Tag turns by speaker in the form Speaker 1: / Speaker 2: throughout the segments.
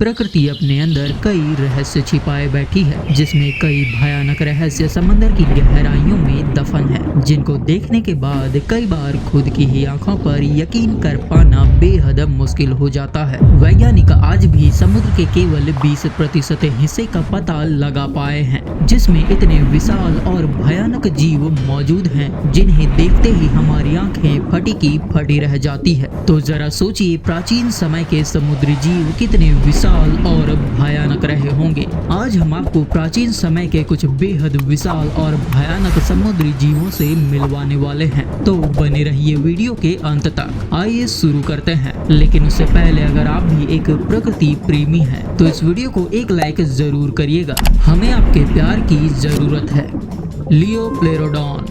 Speaker 1: प्रकृति अपने अंदर कई रहस्य छिपाए बैठी है, जिसमें कई भयानक रहस्य समंदर की गहराइयों में दफन है, जिनको देखने के बाद कई बार खुद की ही आंखों पर यकीन कर पाना बेहद मुश्किल हो जाता है। वैज्ञानिक आज भी समुद्र के केवल 20% हिस्से का पता लगा पाए हैं, जिसमें इतने विशाल और भयानक जीव मौजूद हैं, जिन्हें देखते ही हमारी आंखें फटी की फटी रह जाती है। तो जरा सोचिए, प्राचीन समय के समुद्री जीव कितने विशाल और भयानक रहे होंगे। आज हम आपको प्राचीन समय के कुछ बेहद विशाल और भयानक समुद्री जीवों से मिलवाने वाले हैं, तो बने रहिए वीडियो के अंत तक। आइए शुरू करते हैं, लेकिन उससे पहले अगर आप भी एक प्रकृति प्रेमी हैं, तो इस वीडियो को एक लाइक जरूर करिएगा, हमें आपके प्यार की जरूरत है। लियोप्लेरोडॉन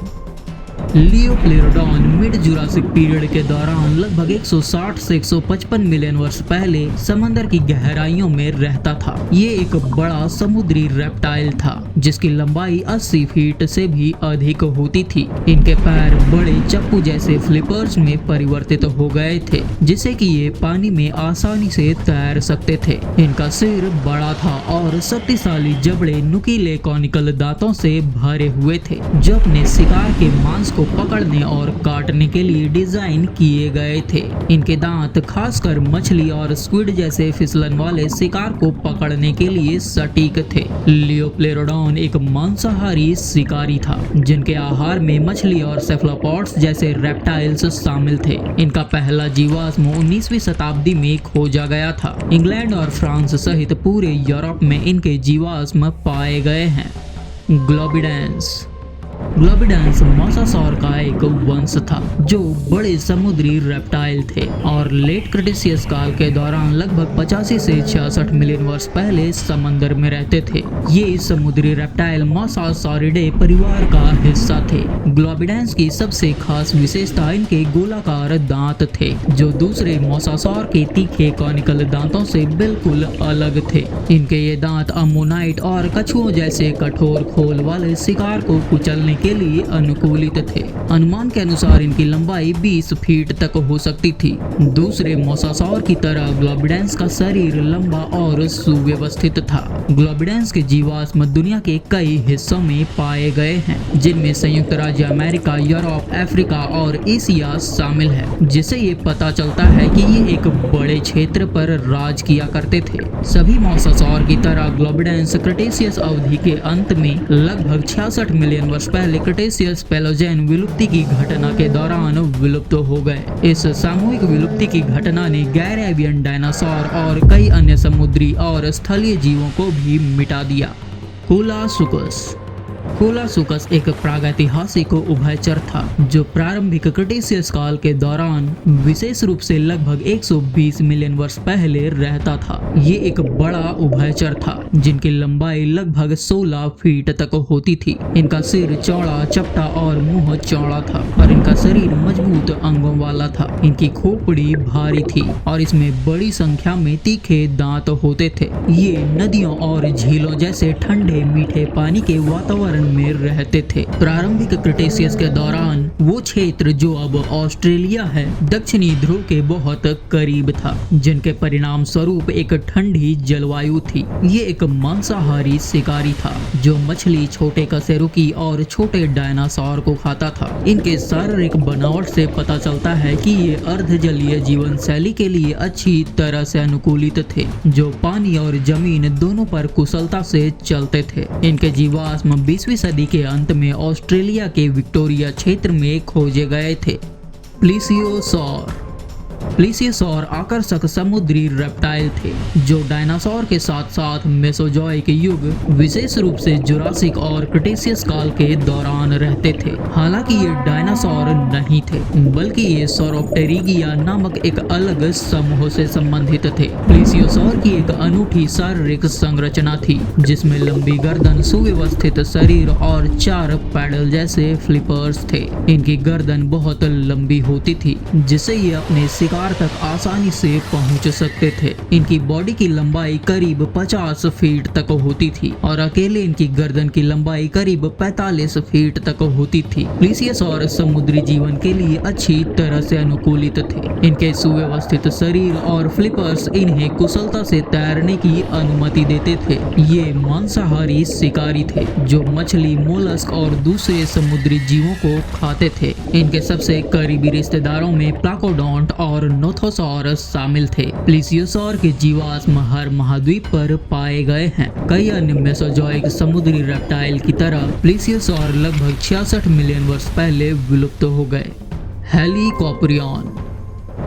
Speaker 1: मिड जुरासिक पीरियड के दौरान लगभग 160 से 155 मिलियन वर्ष पहले समंदर की गहराइयों में रहता था। ये एक बड़ा समुद्री रेप्टाइल था, जिसकी लंबाई 80 फीट से भी अधिक होती थी। इनके पैर बड़े चप्पू जैसे फ्लिपर्स में परिवर्तित हो गए थे, जिससे कि ये पानी में आसानी से तैर सकते थे। इनका सिर बड़ा था और शक्तिशाली जबड़े नुकीले कॉनिकल दांतों से भरे हुए थे, जो अपने शिकार के मांस को पकड़ने और काटने के लिए डिजाइन किए गए थे। इनके दांत खासकर मछली और स्क्विड जैसे फिसलन वाले शिकार को पकड़ने के लिए सटीक थे। लियोप्लेरोडॉन एक मांसाहारी शिकारी था, जिनके आहार में मछली और सेफलोपॉड्स जैसे रेप्टाइल्स शामिल थे। इनका पहला जीवाश्म 19वीं शताब्दी में खोजा गया था। इंग्लैंड और फ्रांस सहित पूरे यूरोप में इनके जीवाश्म पाए गए हैं। ग्लोबिडेंस मोसासॉर का एक वंश था, जो बड़े समुद्री रेप्टाइल थे और लेट क्रिटेशियस काल के दौरान लगभग 85 से 66 मिलियन वर्ष पहले समंदर में रहते थे। ये समुद्री रेप्टाइल मोसासॉरिडे परिवार का हिस्सा थे। ग्लोबिडेंस की सबसे खास विशेषता इनके गोलाकार दांत थे, जो दूसरे मोसासॉर के तीखे कॉनिकल दांतों से बिल्कुल अलग थे। इनके ये दांत अमोनाइट और कछुओं जैसे कठोर खोल वाले शिकार को कुचलने के लिए अनुकूलित थे। अनुमान के अनुसार इनकी लंबाई 20 फीट तक हो सकती थी। दूसरे मोसासॉर की तरह ग्लोबिडेंस का शरीर लंबा और सुव्यवस्थित था। ग्लोबिडेंस के जीवाश्म दुनिया के कई हिस्सों में पाए गए हैं, जिनमें संयुक्त राज्य अमेरिका, यूरोप, अफ्रीका और एशिया शामिल है, जिससे ये पता चलता है कि ये एक बड़े क्षेत्र पर राज किया करते थे। सभी मोसासॉर की तरह ग्लोबिडेंस क्रिटेशियस अवधि के अंत में लगभग 66 मिलियन वर्ष पहले क्रिटेशियस पेलोजेन विलुप्ति की घटना के दौरान विलुप्त हो गए। इस सामूहिक विलुप्ति की घटना ने गैर एवियन डायनासोर और कई अन्य समुद्री और स्थलीय जीवों को भी मिटा दिया। कोलासुकस एक प्रागैतिहासिक उभयचर था, जो प्रारंभिक क्रिटेशियस काल के दौरान विशेष रूप से लगभग 120 मिलियन वर्ष पहले रहता था। ये एक बड़ा उभयचर था, जिनकी लंबाई लगभग 16 फीट तक होती थी। इनका सिर चौड़ा, चपटा और मुंह चौड़ा था, और इनका शरीर मजबूत अंगों वाला था। इनकी खोपड़ी भारी थी और इसमें बड़ी संख्या में तीखे दांत होते थे। ये नदियों और झीलों जैसे ठंडे मीठे पानी के वातावरण में रहते थे। प्रारंभिक क्रिटेशियस के दौरान वो क्षेत्र जो अब ऑस्ट्रेलिया है, दक्षिणी ध्रुव के बहुत करीब था, जिनके परिणाम स्वरूप एक ठंडी जलवायु थी। ये एक मांसाहारी शिकारी था, जो मछली, छोटे कशेरुकी और छोटे डायनासोर को खाता था। इनके शारीरिक बनावट से पता चलता है कि ये अर्धजलीय जीवन शैली के लिए अच्छी तरह से अनुकूलित थे, जो पानी और जमीन दोनों पर कुशलता से चलते थे। इनके जीवाश्म 20वीं सदी के अंत में ऑस्ट्रेलिया के विक्टोरिया क्षेत्र में खोजे गए थे। प्लीसियोसॉर आकर्षक समुद्री रेप्टाइल थे, जो डायनासोर के साथ साथ मेसोजोइक युग, विशेष रूप से जुरासिक और क्रिटेशियस काल के दौरान रहते थे। हालांकि ये डायनासोर नहीं थे, बल्कि ये सौरोप्टेरिगिया नामक एक अलग समूह से संबंधित थे। प्लीसियोसॉर की एक अनूठी शारीरिक संरचना थी, जिसमें लंबी गर्दन, सुव्यवस्थित शरीर और 4 पैडल जैसे फ्लिपर्स थे। इनकी गर्दन बहुत लंबी होती थी, जिससे ये अपने शिकार तक आसानी से पहुंच सकते थे। इनकी बॉडी की लंबाई करीब 50 फीट तक होती थी और अकेले इनकी गर्दन की लंबाई करीब 45 फीट तक होती थी। प्लीसियोसॉर समुद्री जीवन के लिए अच्छी तरह से अनुकूलित थे। इनके सुव्यवस्थित शरीर और फ्लिपर्स इन्हें कुशलता से तैरने की अनुमति देते थे। ये मांसाहारी शिकारी थे जो मछली, मोलस्क और दूसरे समुद्री जीवों को खाते थे। इनके सबसे करीबी रिश्तेदारों में प्लाकोडोंट और नोथोसॉरस शामिल थे। प्लीसियोसॉर के जीवाश्म हर महाद्वीप पर पाए गए हैं। कई अन्य मेसोजोइक समुद्री रेप्टाइल की तरह प्लीसियोसॉर लगभग 66 मिलियन वर्ष पहले विलुप्त हो गए। हेलिकॉप्रियन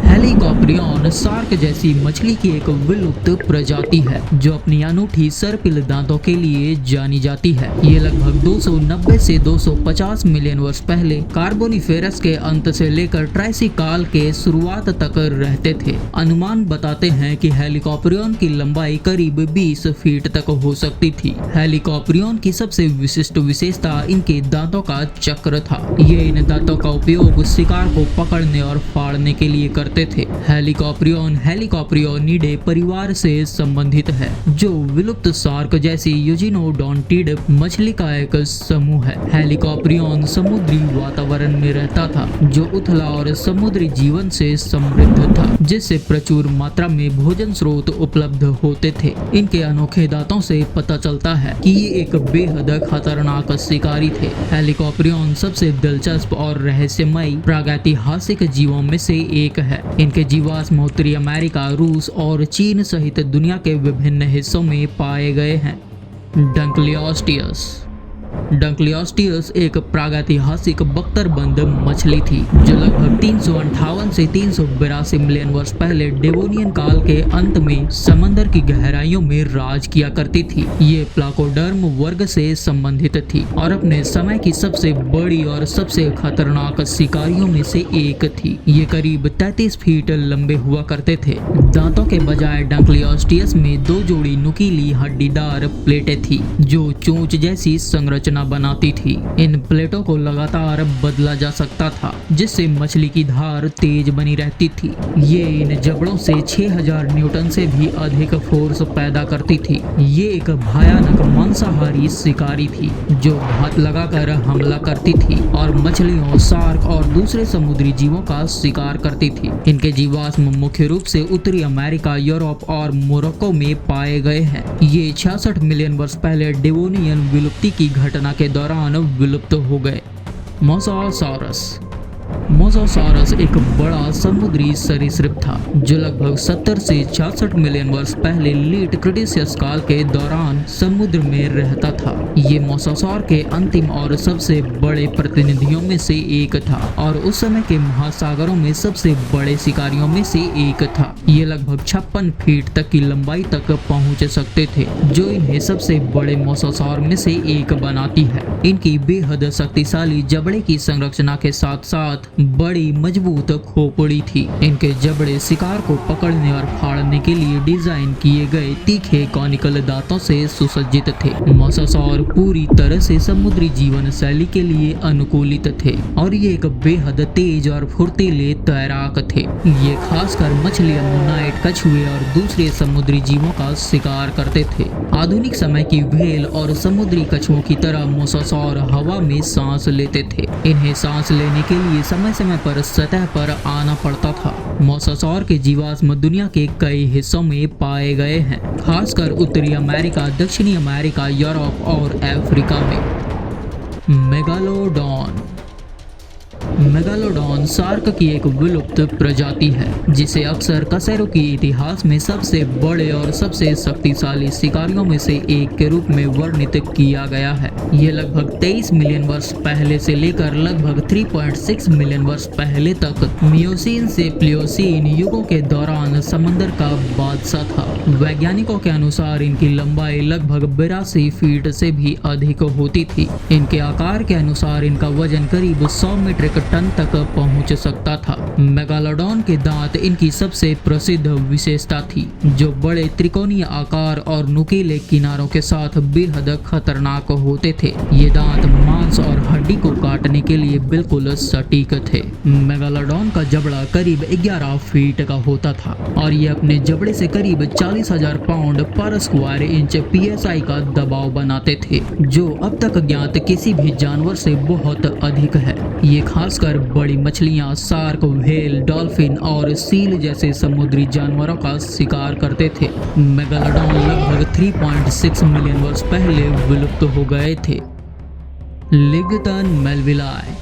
Speaker 1: हेलिकॉप्रियन शार्क जैसी मछली की एक विलुप्त प्रजाति है जो अपनी अनूठी सर्पिल दांतों के लिए जानी जाती है। ये लगभग 290 से 250 मिलियन वर्ष पहले कार्बोनिफेरस के अंत से लेकर ट्राइसिक काल के शुरुआत तक रहते थे। अनुमान बताते हैं कि हेलिकॉप्रियन की लंबाई करीब 20 फीट तक हो सकती थी। हेलिकॉप्रियन की सबसे विशिष्ट विशेषता इनके दांतों का चक्र था। ये इन दांतों का उपयोग शिकार को पकड़ने और फाड़ने के लिए करते थे। हेलिकॉप्रियन हेलिकॉप्रियनिडे परिवार से संबंधित है जो विलुप्त शार्क जैसी यूजिनोडोंटिड मछली का एक समूह है। हेलिकॉप्रियन समुद्री वातावरण में रहता था जो उथला और समुद्री जीवन से समृद्ध था, जिससे प्रचुर मात्रा में भोजन स्रोत उपलब्ध होते थे। इनके अनोखे दांतों से पता चलता है कि ये एक बेहद खतरनाक शिकारी थे। हेलिकॉप्रियन सबसे दिलचस्प और रहस्यमयी प्रागैतिहासिक जीवों में से एक है। इनके जीवाश्म उत्तरी अमेरिका, रूस और चीन सहित दुनिया के विभिन्न हिस्सों में पाए गए हैं। डंकलियोस्टियस डंकलियोस्टियस एक प्रागैतिहासिक बख्तरबंद मछली थी जो लगभग 358 से 382 मिलियन वर्ष पहले डेवोनियन काल के अंत में समंदर की गहराइयों में राज किया करती थी। ये प्लाकोडर्म वर्ग से संबंधित थी और अपने समय की सबसे बड़ी और सबसे खतरनाक शिकारियों में से एक थी। ये करीब 33 फीट लंबे हुआ करते थे। दांतों के बजाय डंकलियोस्टियस में 2 जोड़ी नुकीली हड्डीदार प्लेटें थी जो चोंच जैसी संरचना बनाती थी। इन प्लेटों को लगातार बदला जा सकता था जिससे मछली की धार तेज बनी रहती थी। ये इन जबड़ों से 6000 न्यूटन से भी अधिक फोर्स पैदा करती थी। ये एक भयानक मांसाहारी शिकारी थी जो हाथ लगाकर हमला करती थी और मछलियों, शार्क और दूसरे समुद्री जीवों का शिकार करती थी। इनके जीवाश्म मुख्य रूप से उत्तरी अमेरिका, यूरोप और मोरक्को में पाए गए हैं। ये 66 मिलियन वर्ष पहले डेवोनियन विलुप्ति की घटना के दौरान विलुप्त हो गए। मोसासाउरस एक बड़ा समुद्री सरीसृप था जो लगभग 70 से 66 मिलियन वर्ष पहले लेट क्रिटेशियस काल के दौरान समुद्र में रहता था। ये मोसासौर के अंतिम और सबसे बड़े प्रतिनिधियों में से एक था और उस समय के महासागरों में सबसे बड़े शिकारियों में से एक था। ये लगभग 56 फीट तक की लंबाई तक पहुंच सकते थे जो इन्हें सबसे बड़े मोसासौर में से एक बनाती है। इनकी बेहद शक्तिशाली जबड़े की संरचना के साथ साथ बड़ी मजबूत खोपड़ी थी। इनके जबड़े शिकार को पकड़ने और फाड़ने के लिए डिजाइन किए गए तीखे कॉनिकल दांतों से सुसज्जित थे। मोसासौर पूरी तरह से समुद्री जीवन शैली के लिए अनुकूलित थे और ये एक बेहद तेज और फुर्तीले तैराक थे। ये खासकर मछली, अमोनाइट, कछुए और दूसरे समुद्री जीवों का शिकार करते थे। आधुनिक समय की व्हेल और समुद्री कछुओं की तरह मोसासौर हवा में सांस लेते थे। इन्हें सांस लेने के लिए समय समय पर सतह पर आना पड़ता था। मोसासौर के जीवाश्म दुनिया के कई हिस्सों में पाए गए हैं, खासकर उत्तरी अमेरिका, दक्षिणी अमेरिका, यूरोप और अफ्रीका में। मेगालोडॉन शार्क की एक विलुप्त प्रजाति है जिसे अक्सर कसेरो की इतिहास में सबसे बड़े और सबसे शक्तिशाली शिकारियों में से एक के रूप में वर्णित किया गया है। ये लगभग 23 मिलियन वर्ष पहले से लेकर लगभग 3.6 मिलियन वर्ष पहले तक मियोसीन से प्लियोसीन युगों के दौरान समंदर का बादशाह था। वैज्ञानिकों के अनुसार इनकी लंबाई लगभग 82 फीट से भी अधिक होती थी। इनके आकार के अनुसार इनका वजन करीब 100 मीट्रिक टन तक पहुंच सकता था। मेगालोडॉन के दांत इनकी सबसे प्रसिद्ध विशेषता थी, जो बड़े त्रिकोणीय आकार और नुकीले किनारों के साथ बेहद खतरनाक होते थे। ये दांत मांस और हड्डी को काटने के लिए बिल्कुल सटीक थे। मेगालोडॉन का जबड़ा करीब 11 फीट का होता था और ये अपने जबड़े से करीब 40,000 पाउंड पर स्क्वायर इंच PSI का दबाव बनाते थे, जो अब तक ज्ञात किसी भी जानवर से बहुत अधिक है। ये खासकर बड़ी मछलियां, शार्क, व्हेल, डॉल्फिन और सील जैसे समुद्री जानवरों का शिकार करते थे। मेगालोडॉन लगभग 3.6 मिलियन वर्ष पहले विलुप्त हो गए थे। लिवितन मेलविलाई।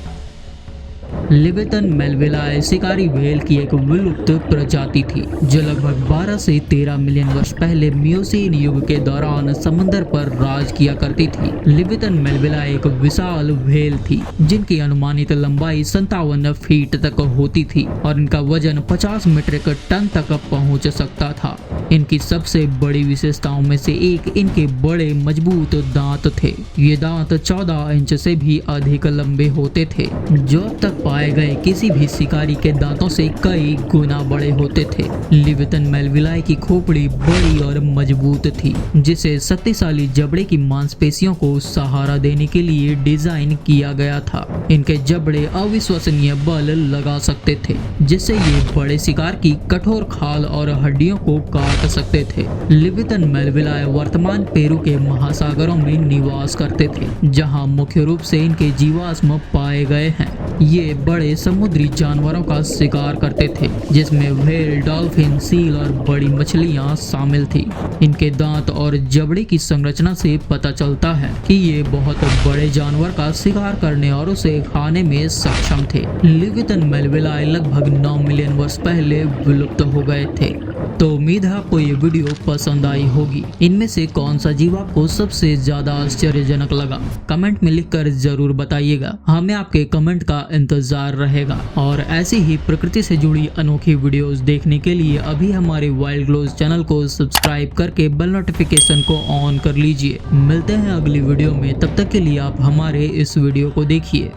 Speaker 1: लिवितन मेलविलाई शिकारी व्हेल की एक विलुप्त प्रजाति थी, जो लगभग 12 से 13 मिलियन वर्ष पहले मियोसीन युग के दौरान समुद्र पर राज किया करती थी। लिवितन मेलविलाई एक विशाल व्हेल थी, जिनकी अनुमानित लंबाई 57 फीट तक होती थी और इनका वजन 50 मीट्रिक टन तक पहुंच सकता था। इनकी सबसे बड़ी विशेषताओं में से एक इनके बड़े मजबूत दांत थे। ये दांत 14 इंच से भी अधिक लंबे होते थे, जो अब तक पाए गए किसी भी शिकारी के दांतों से कई गुना बड़े होते थे। लिवितन मेलविलाई की खोपड़ी बड़ी और मजबूत थी, जिसे शक्तिशाली जबड़े की मांसपेशियों को सहारा देने के लिए डिजाइन किया गया था। इनके जबड़े अविश्वसनीय बल लगा सकते थे, जिससे ये बड़े शिकार की कठोर खाल और हड्डियों को काट सकते थे। लिवितन मेलविलाई वर्तमान पेरू के महासागरों में निवास करते थे, जहां मुख्य रूप से इनके जीवाश्म पाए गए हैं। ये बड़े समुद्री जानवरों का शिकार करते थे, जिसमें व्हेल, डॉल्फिन, सील और बड़ी मछलियां शामिल थी। इनके दांत और जबड़े की संरचना से पता चलता है कि ये बहुत बड़े जानवर का शिकार करने और उसे खाने में सक्षम थे। लिवितन मेलविलाई लगभग 9 मिलियन वर्ष पहले विलुप्त हो गए थे। तो उम्मीद है आपको ये वीडियो पसंद आई होगी। इनमें से कौन सा जीव आपको सबसे ज्यादा आश्चर्यजनक लगा, कमेंट में लिखकर जरूर बताइएगा। हमें आपके कमेंट का इंतजार रहेगा और ऐसी ही प्रकृति से जुड़ी अनोखी वीडियोस देखने के लिए अभी हमारे वाइल्ड ग्लोज चैनल को सब्सक्राइब करके बेल नोटिफिकेशन को ऑन कर लीजिए। मिलते हैं अगली वीडियो में, तब तक के लिए आप हमारे इस वीडियो को देखिए।